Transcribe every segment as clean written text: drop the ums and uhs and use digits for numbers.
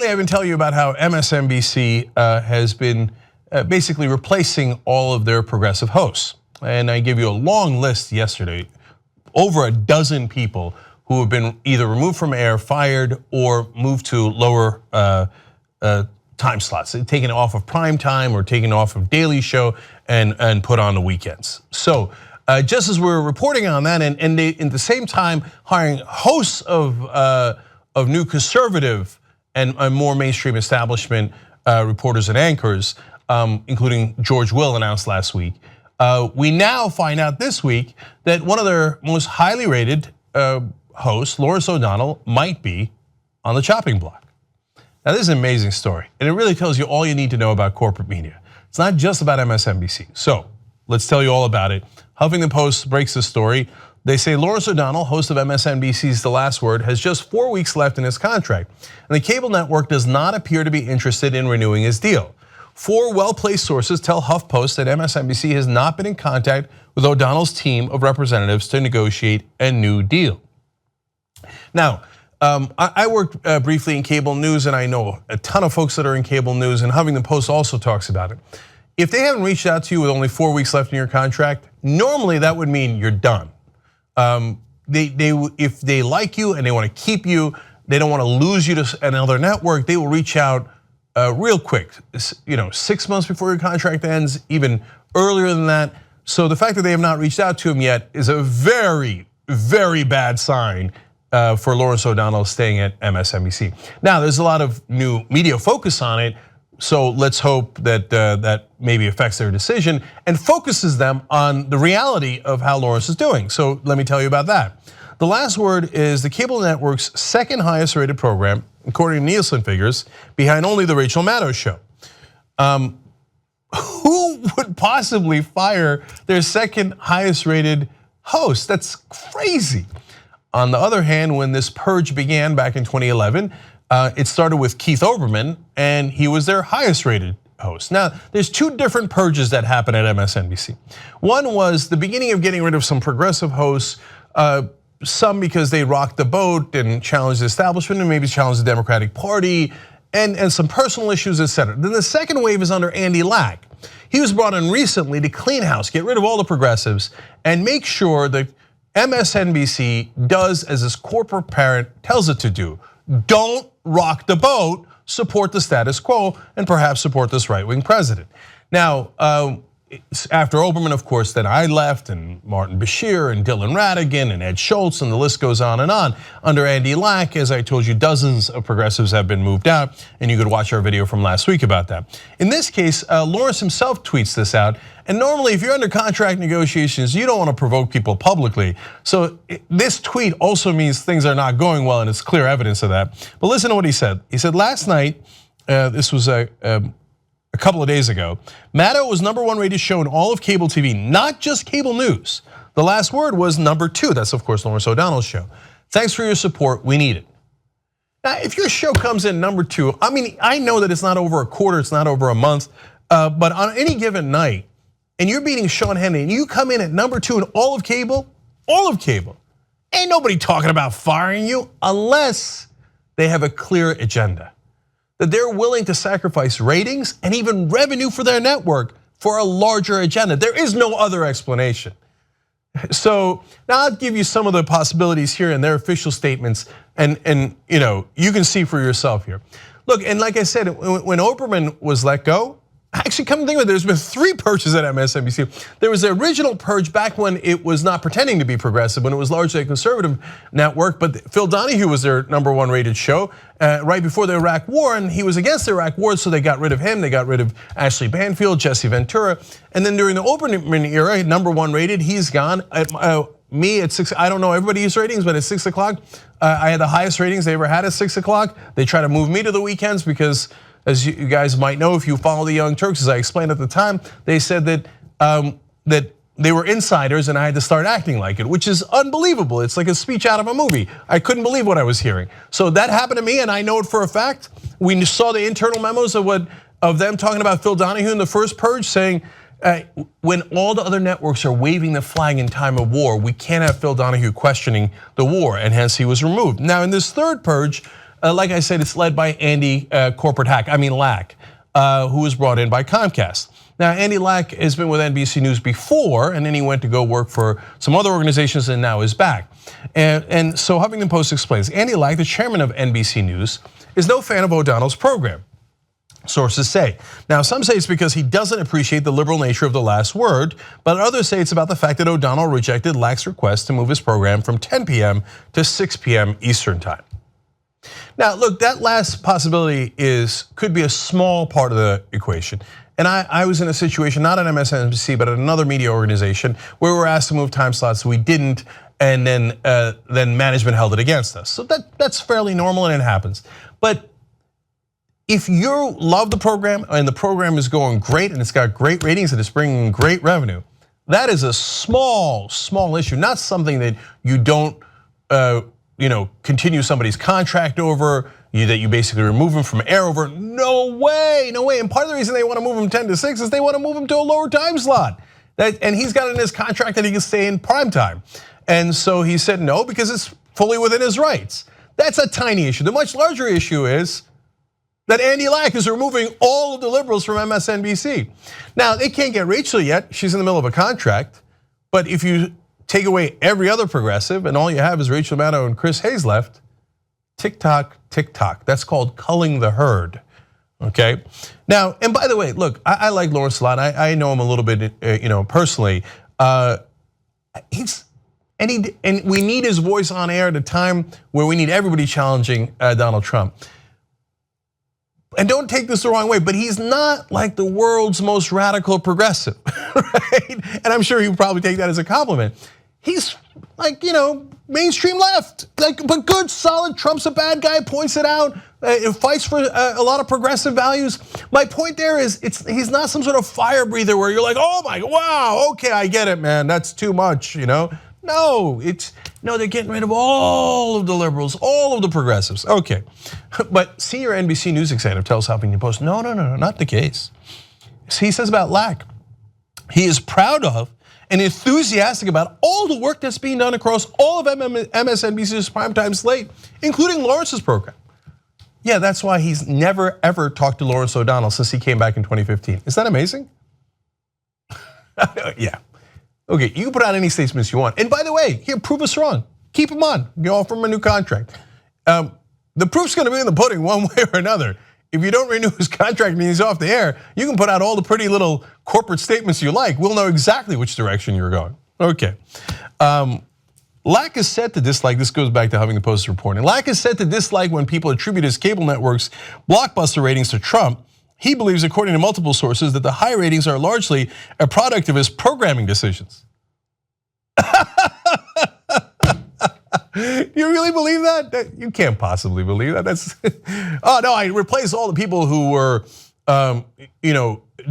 lately I've been telling you about how MSNBC has been basically replacing all of their progressive hosts. And I gave you a long list yesterday, over a dozen people who have been either removed from air, fired, or moved to lower time slots, taken off of prime time or taken off of Daily Show and put on the weekends. So just as we're reporting on that, and they at the same time hiring hosts of new conservative and more mainstream establishment reporters and anchors, including George Will announced last week. We now find out this week that one of their most highly rated hosts, Lawrence ODonnell, might be on the chopping block. Now this is an amazing story, and it really tells you all you need to know about corporate media. It's not just about MSNBC. So let's tell you all about it. Huffington Post breaks the story. They say Lawrence ODonnell, host of MSNBC's The Last Word, has just 4 weeks left in his contract, and the cable network does not appear to be interested in renewing his deal. 4 well-placed sources tell HuffPost that MSNBC has not been in contact with O'Donnell's team of representatives to negotiate a new deal. Now, I worked briefly in cable news, and I know a ton of folks that are in cable news, and Huffington Post also talks about it. If they haven't reached out to you with only 4 weeks left in your contract, normally that would mean you're done. If they like you and they want to keep you, they don't want to lose you to another network, they will reach out real quick, 6 months before your contract ends, even earlier than that. So the fact that they have not reached out to him yet is a very, very bad sign for Lawrence ODonnell staying at MSNBC. Now, there's a lot of new media focus on it, so let's hope that that maybe affects their decision and focuses them on the reality of how Lawrence is doing. So let me tell you about that. The Last Word is the cable network's second highest rated program, according to Nielsen figures, behind only the Rachel Maddow show. Who would possibly fire their second highest rated host? That's crazy. On the other hand, when this purge began back in 2011, it started with Keith Olbermann, and he was their highest rated host. Now, there's 2 different purges that happened at MSNBC. One was the beginning of getting rid of some progressive hosts, some because they rocked the boat and challenged the establishment and maybe challenged the Democratic Party and some personal issues, etc. Then the second wave is under Andy Lack. He was brought in recently to clean house, get rid of all the progressives, and make sure that MSNBC does as its corporate parent tells it to do. Don't rock the boat, support the status quo, and perhaps support this right-wing president. Now, after Olbermann, of course, then I left, and Martin Bashir, and Dylan Ratigan, and Ed Schultz, and the list goes on and on. Under Andy Lack, as I told you, dozens of progressives have been moved out, and you could watch our video from last week about that. In this case, Lawrence himself tweets this out, and normally if you're under contract negotiations, you don't want to provoke people publicly. So this tweet also means things are not going well, and it's clear evidence of that. But listen to what he said. He said last night, this was a couple of days ago, Maddow was #1 rated show in all of cable TV, not just cable news. The Last Word was #2. That's of course Lawrence O'Donnell's show. Thanks for your support, we need it. Now, if your show comes in #2, I mean, I know that it's not over a quarter, it's not over a month, but on any given night, and you're beating Sean Hannity, and you come in at #2 in all of cable, ain't nobody talking about firing you unless they have a clear agenda. That they're willing to sacrifice ratings and even revenue for their network for a larger agenda. There is no other explanation. So now I'll give you some of the possibilities here in their official statements, and you can see for yourself here. Look, and like I said, when Olbermann was let go, actually, come to think of it, there's been 3 purges at MSNBC. There was the original purge back when it was not pretending to be progressive, when it was largely a conservative network, but Phil Donahue was their #1 rated show right before the Iraq War, and he was against the Iraq War, so they got rid of him. They got rid of Ashley Banfield, Jesse Ventura, and then during the Olbermann era, #1 rated, he's gone. Me at 6, I don't know everybody's ratings, but at 6 o'clock, I had the highest ratings they ever had at 6 o'clock. They try to move me to the weekends because, as you guys might know if you follow the Young Turks, as I explained at the time, they said that they were insiders and I had to start acting like it, which is unbelievable. It's like a speech out of a movie. I couldn't believe what I was hearing. So that happened to me, and I know it for a fact. We saw the internal memos of them talking about Phil Donahue in the first purge, saying when all the other networks are waving the flag in time of war, we can't have Phil Donahue questioning the war, and hence he was removed. Now in this third purge, like I said, it's led by Andy Lack, who was brought in by Comcast. Now, Andy Lack has been with NBC News before, and then he went to go work for some other organizations and now is back. And so Huffington Post explains, Andy Lack, the chairman of NBC News, is no fan of O'Donnell's program, sources say. Now, some say it's because he doesn't appreciate the liberal nature of the last word, but others say it's about the fact that O'Donnell rejected Lack's request to move his program from 10 p.m. to 6 p.m. Eastern time. Now, look, that last possibility could be a small part of the equation. And I was in a situation, not at MSNBC, but at another media organization, where we were asked to move time slots, we didn't, and then management held it against us. So that's fairly normal and it happens. But if you love the program and the program is going great and it's got great ratings and it's bringing great revenue, that is a small issue, not something that you don't continue somebody's contract over, that you basically remove them from air over. No way. And part of the reason they want to move him 10 to 6 is they want to move him to a lower time slot. And he's got in his contract that he can stay in prime time. And so he said no because it's fully within his rights. That's a tiny issue. The much larger issue is that Andy Lack is removing all of the liberals from MSNBC. Now, they can't get Rachel yet. She's in the middle of a contract. But if you take away every other progressive and all you have is Rachel Maddow and Chris Hayes left, tick-tock, tick-tock. That's called culling the herd, okay? Now, and by the way, look, I like Lawrence a lot. I know him a little bit, personally. And we need his voice on air at a time where we need everybody challenging Donald Trump. And don't take this the wrong way, but he's not like the world's most radical progressive, right? And I'm sure he would probably take that as a compliment. He's like, mainstream left, but good, solid. Trump's a bad guy, points it out, fights for a lot of progressive values. My point there is, he's not some sort of fire breather where you're like, oh my, wow, okay, I get it, man, that's too much, No, they're getting rid of all of the liberals, all of the progressives. Okay, but senior NBC News executive tells Huffington Post, no, not the case. He says about Lack, he is proud of and enthusiastic about all the work that's being done across all of MSNBC's primetime slate, including Lawrence's program. Yeah, that's why he's never ever talked to Lawrence O'Donnell since he came back in 2015. Is that amazing? Yeah. Okay, you can put out any statements you want. And by the way, here, prove us wrong. Keep him on, offer him a new contract. The proof's gonna be in the pudding one way or another. If you don't renew his contract and he's off the air, you can put out all the pretty little corporate statements you like. We'll know exactly which direction you're going. Okay. Lack is said to dislike, this goes back to Huffington Post reporting. Lack is said to dislike when people attribute his cable network's blockbuster ratings to Trump. He believes, according to multiple sources, that the high ratings are largely a product of his programming decisions. You really believe that? You can't possibly believe that. That's oh no, I replaced all the people who were,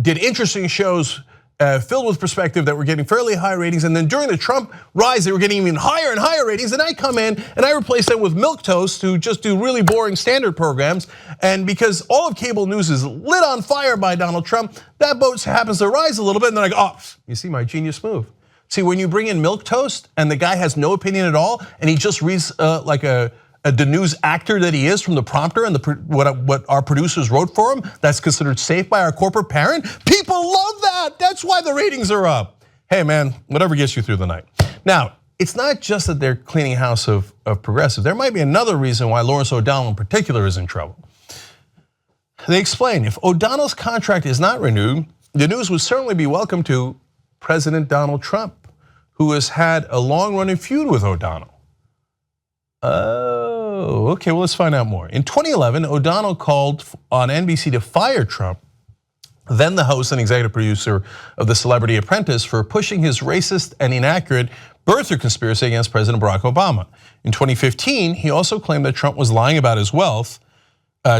did interesting shows filled with perspective that were getting fairly high ratings, and then during the Trump rise, they were getting even higher and higher ratings. And I come in and I replace them with milquetoast who just do really boring standard programs. And because all of cable news is lit on fire by Donald Trump, that boat happens to rise a little bit, and they're like, oh, you see my genius move. See, when you bring in milquetoast and the guy has no opinion at all, and he just reads like the news actor that he is from the prompter and what our producers wrote for him, that's considered safe by our corporate parent. People love that. That's why the ratings are up. Hey man, whatever gets you through the night. Now, it's not just that they're cleaning house of progressives. There might be another reason why Lawrence O'Donnell in particular is in trouble. They explain, if O'Donnell's contract is not renewed, the news would certainly be welcome to President Donald Trump, who has had a long-running feud with O'Donnell. Oh, okay, well, let's find out more. In 2011, O'Donnell called on NBC to fire Trump, then the host and executive producer of The Celebrity Apprentice, for pushing his racist and inaccurate birther conspiracy against President Barack Obama. In 2015, he also claimed that Trump was lying about his wealth.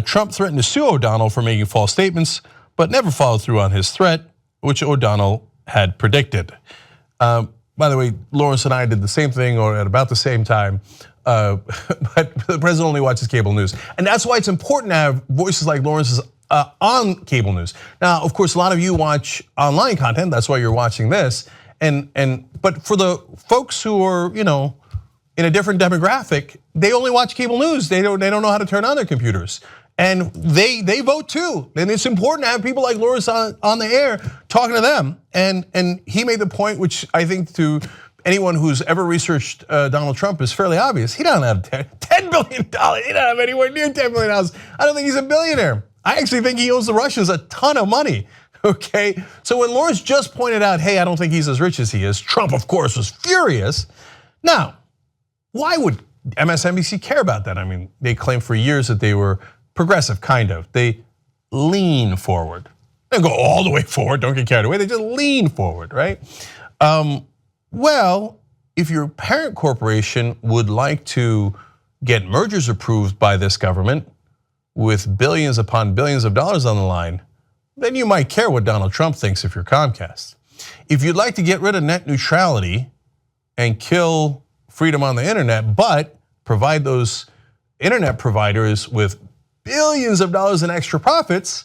Trump threatened to sue O'Donnell for making false statements, but never followed through on his threat, which O'Donnell had predicted. By the way, Lawrence and I did the same thing, or at about the same time, but the president only watches cable news. And that's why it's important to have voices like Lawrence's on cable news. Now, of course, a lot of you watch online content, that's why you're watching this. But for the folks who are, in a different demographic, they only watch cable news. They don't know how to turn on their computers. And they vote too. And it's important to have people like Lawrence on the air talking to them. And he made the point, which I think to anyone who's ever researched Donald Trump is fairly obvious. He doesn't have $10 billion. He doesn't have anywhere near $10 billion. I don't think he's a billionaire. I actually think he owes the Russians a ton of money. Okay, so when Lawrence just pointed out, hey, I don't think he's as rich as he is, Trump, of course, was furious. Now, why would MSNBC care about that? I mean, they claimed for years that they were progressive, kind of. They lean forward. They don't go all the way forward, don't get carried away. They just lean forward, right? Well, if your parent corporation would like to get mergers approved by this government with billions upon billions of dollars on the line, then you might care what Donald Trump thinks if you're Comcast. If you'd like to get rid of net neutrality and kill freedom on the internet, but provide those internet providers with billions of dollars in extra profits,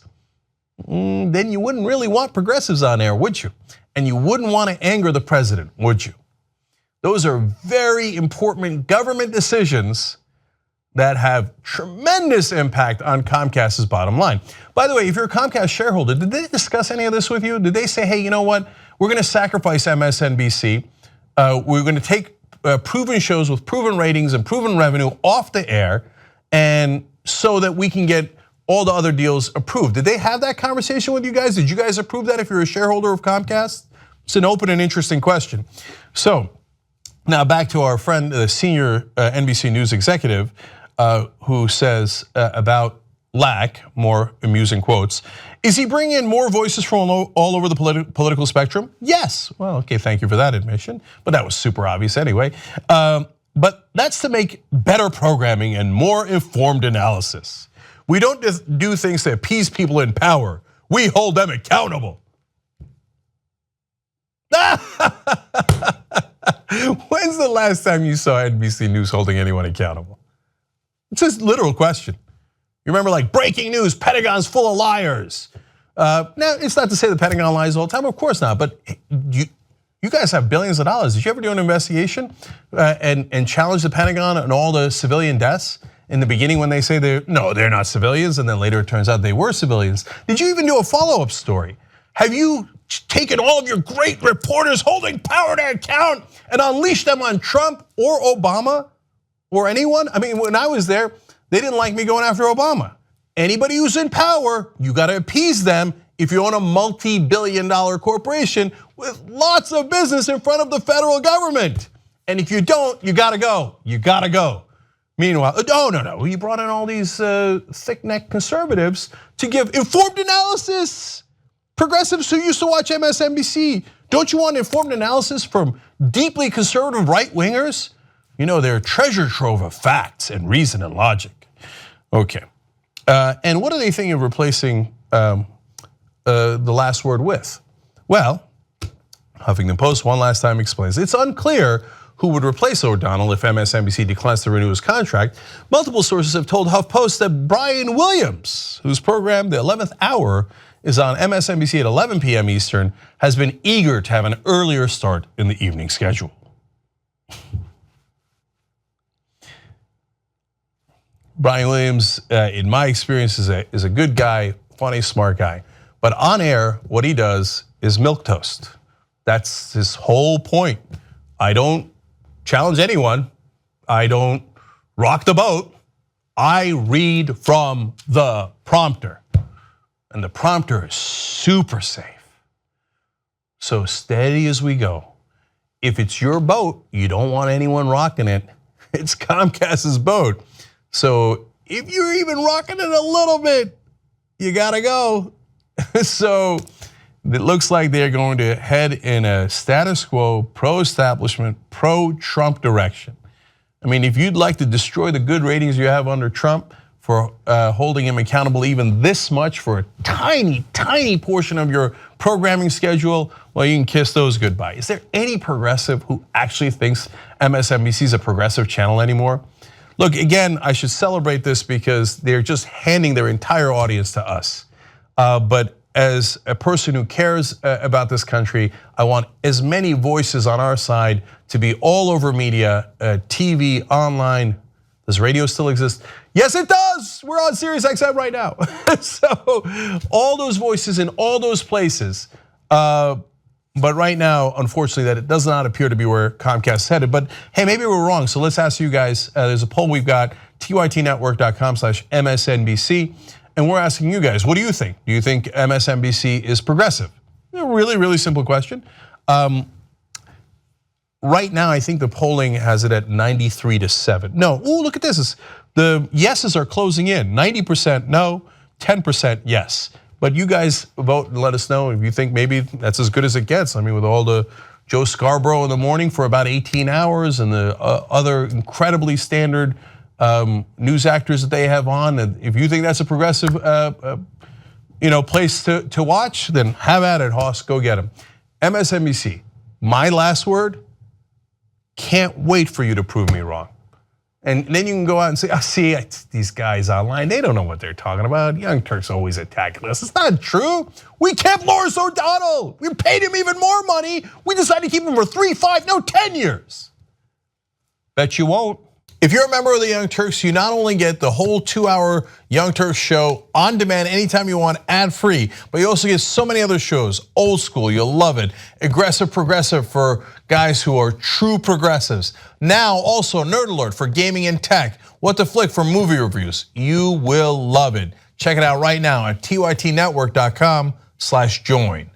then you wouldn't really want progressives on air, would you? And you wouldn't want to anger the president, would you? Those are very important government decisions that have tremendous impact on Comcast's bottom line. By the way, if you're a Comcast shareholder, did they discuss any of this with you? Did they say, hey, you know what? We're going to sacrifice MSNBC. We're going to take proven shows with proven ratings and proven revenue off the air, and so that we can get all the other deals approved. Did they have that conversation with you guys? Did you guys approve that if you're a shareholder of Comcast? It's an open and interesting question. So now back to our friend, the senior NBC News executive, who says about lack, more amusing quotes, is he bringing in more voices from all over the political spectrum? Yes. Well, okay, thank you for that admission, but that was super obvious anyway. But that's to make better programming and more informed analysis. We don't just do things to appease people in power. We hold them accountable. When's the last time you saw NBC News holding anyone accountable? It's a literal question. You remember like breaking news, Pentagon's full of liars. Now, it's not to say the Pentagon lies all the time, of course not, but you guys have billions of dollars. Did you ever do an investigation and challenge the Pentagon on all the civilian deaths? In the beginning when they say they're not civilians, and then later it turns out they were civilians. Did you even do a follow-up story? Have you taken all of your great reporters holding power to account and unleashed them on Trump or Obama or anyone? I mean, when I was there, they didn't like me going after Obama. Anybody who's in power, you gotta appease them if you own a multi-billion-dollar corporation with lots of business in front of the federal government. And if you don't, you gotta go, you gotta go. Meanwhile, no, you brought in all these thick-necked conservatives to give informed analysis. Progressives who used to watch MSNBC, don't you want informed analysis from deeply conservative right-wingers? You know, they're a treasure trove of facts and reason and logic. Okay, and what are they thinking of replacing the last word with? Well, Huffington Post one last time explains, it's unclear who would replace O'Donnell if MSNBC declines to renew his contract. Multiple sources have told HuffPost that Brian Williams, whose program, The 11th Hour, is on MSNBC at 11 p.m. Eastern, has been eager to have an earlier start in the evening schedule. Brian Williams, in my experience, is a good guy, funny, smart guy. But on air, what he does is milquetoast. That's his whole point. I don't challenge anyone. I don't rock the boat. I read from the prompter. And the prompter is super safe. So steady as we go. If it's your boat, you don't want anyone rocking it. It's Comcast's boat. So if you're even rocking it a little bit, you gotta go. So it looks like they're going to head in a status quo, pro-establishment, pro-Trump direction. I mean, if you'd like to destroy the good ratings you have under Trump for holding him accountable even this much for a tiny, tiny portion of your programming schedule, well, you can kiss those goodbye. Is there any progressive who actually thinks MSNBC is a progressive channel anymore? Look, again, I should celebrate this because they're just handing their entire audience to us. But as a person who cares about this country, I want as many voices on our side to be all over media, TV, online. Does radio still exist? Yes, it does. We're on Sirius XM right now. So all those voices in all those places. But right now, unfortunately, that does not appear to be where Comcast is headed. But hey, maybe we're wrong. So let's ask you guys. There's a poll we've got, tytnetwork.com/MSNBC. And we're asking you guys, what do you think? Do you think MSNBC is progressive? A really, really simple question. Right now, I think the polling has it at 93-7. No, look at this. The yeses are closing in. 90% no, 10% yes. But you guys vote and let us know if you think maybe that's as good as it gets. I mean, with all the Joe Scarborough in the morning for about 18 hours and the other incredibly standard news actors that they have on, and if you think that's a progressive place to watch, then have at it, Hoss, go get them. MSNBC, my last word, can't wait for you to prove me wrong. And then you can go out and say, see, these guys online, they don't know what they're talking about. Young Turks always attacking us. It's not true. We kept Lawrence ODonnell. We paid him even more money. We decided to keep him for 3, 5, no, 10 years. Bet you won't. If you're a member of the Young Turks, you not only get the whole 2-hour Young Turks show on demand anytime you want, ad-free, but you also get so many other shows. Old School, you'll love it. Aggressive Progressive for guys who are true progressives. Now also Nerd Alert for gaming and tech. What to Flick for movie reviews. You will love it. Check it out right now at tytnetwork.com/join.